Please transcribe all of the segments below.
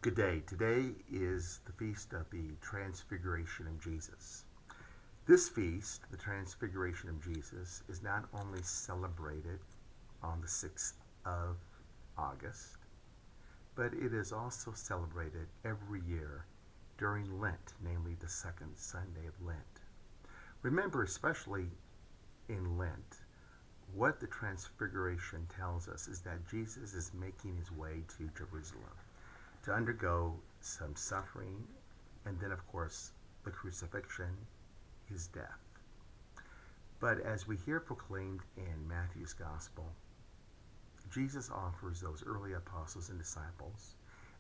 Good day. Today is the feast of the Transfiguration of Jesus. This feast, the Transfiguration of Jesus, is not only celebrated on the 6th of August, but it is also celebrated every year during Lent, namely the second Sunday of Lent. Remember, especially in Lent, what the Transfiguration tells us is that Jesus is making his way to Jerusalem to undergo some suffering, and then, of course, the crucifixion, his death. But as we hear proclaimed in Matthew's Gospel, Jesus offers those early apostles and disciples,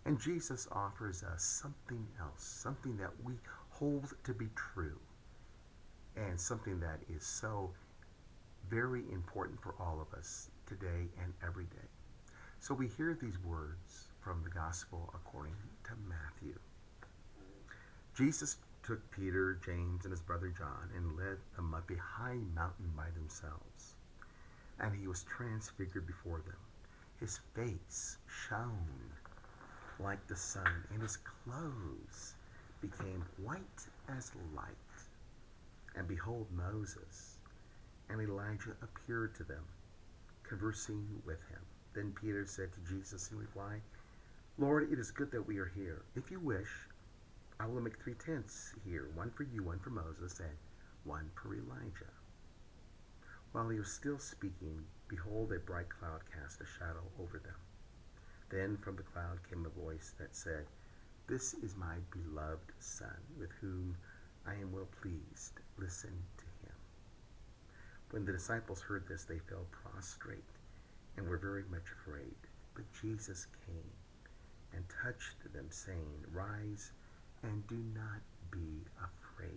and Jesus offers us something else, something that we hold to be true, and something that is so very important for all of us today and every day. So we hear these words from the Gospel according to Matthew. Jesus took Peter, James, and his brother John and led them up a high mountain by themselves. And he was transfigured before them. His face shone like the sun, and his clothes became white as light. And behold, Moses and Elijah appeared to them, conversing with him. Then Peter said to Jesus in reply, Lord, it is good that we are here. If you wish, I will make 3 tents here, one for you, one for Moses, and one for Elijah. While he was still speaking, behold, a bright cloud cast a shadow over them. Then from the cloud came a voice that said, This is my beloved Son, with whom I am well pleased. Listen to him. When the disciples heard this, they fell prostrate and were very much afraid. But Jesus came and touched them, saying, Rise and do not be afraid.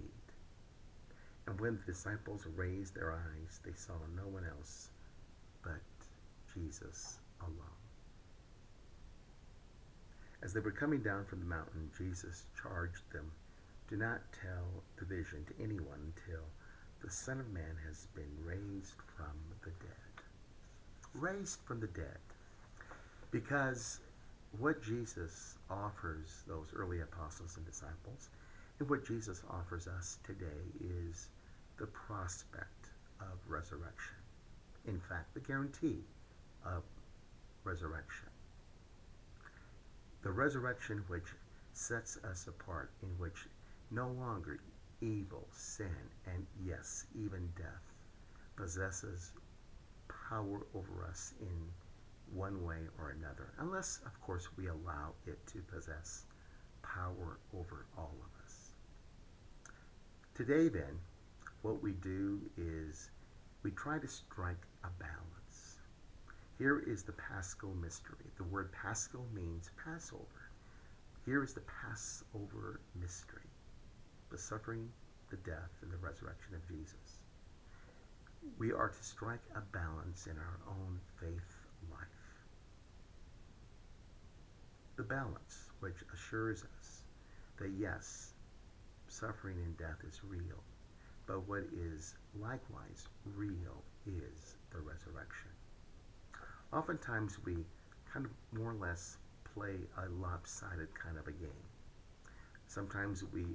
And when the disciples raised their eyes, they saw no one else but Jesus alone. As they were coming down from the mountain, Jesus charged them, Do not tell the vision to anyone until the Son of Man has been raised from the dead. Raised from the dead. Because what Jesus offers those early apostles and disciples, and what Jesus offers us today, is the prospect of resurrection. In fact, the guarantee of resurrection. The resurrection which sets us apart, in which no longer evil, sin, and yes, even death possesses power over us in one way or another, unless, of course, we allow it to possess power over all of us. Today, then, what we do is we try to strike a balance. Here is the Paschal mystery. The word Paschal means Passover. Here is the Passover mystery, the suffering, the death, and the resurrection of Jesus. We are to strike a balance in our own faith life. The balance which assures us that yes, suffering and death is real, but what is likewise real is the resurrection. Oftentimes we kind of more or less play a lopsided kind of a game. Sometimes we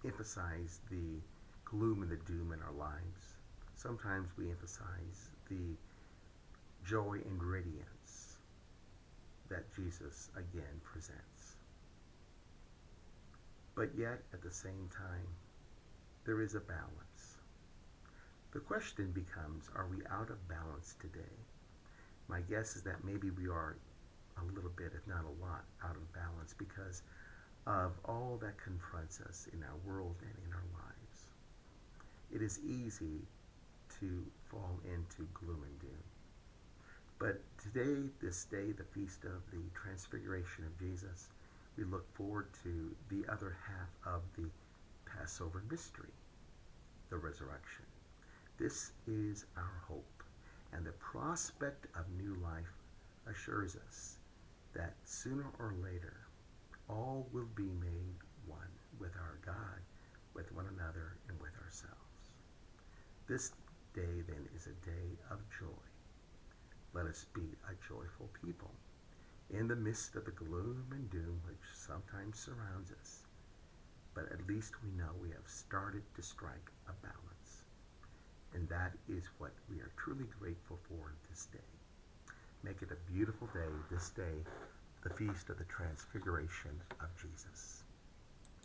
emphasize the gloom and the doom in our lives. Sometimes we emphasize the joy and radiance that Jesus again presents. But yet, at the same time, there is a balance. The question becomes, are we out of balance today? My guess is that maybe we are a little bit, if not a lot, out of balance because of all that confronts us in our world and in our lives. It is easy to fall into gloom and doom. But today, this day, the feast of the Transfiguration of Jesus, we look forward to the other half of the Passover mystery, the resurrection. This is our hope, and the prospect of new life assures us that sooner or later, all will be made one with our God, with one another, and with ourselves. This day, then, is a day of joy. Let us be a joyful people. in the midst of the gloom and doom which sometimes surrounds us. But at least we know we have started to strike a balance. And that is what we are truly grateful for this day. Make it a beautiful day, this day, the feast of the Transfiguration of Jesus.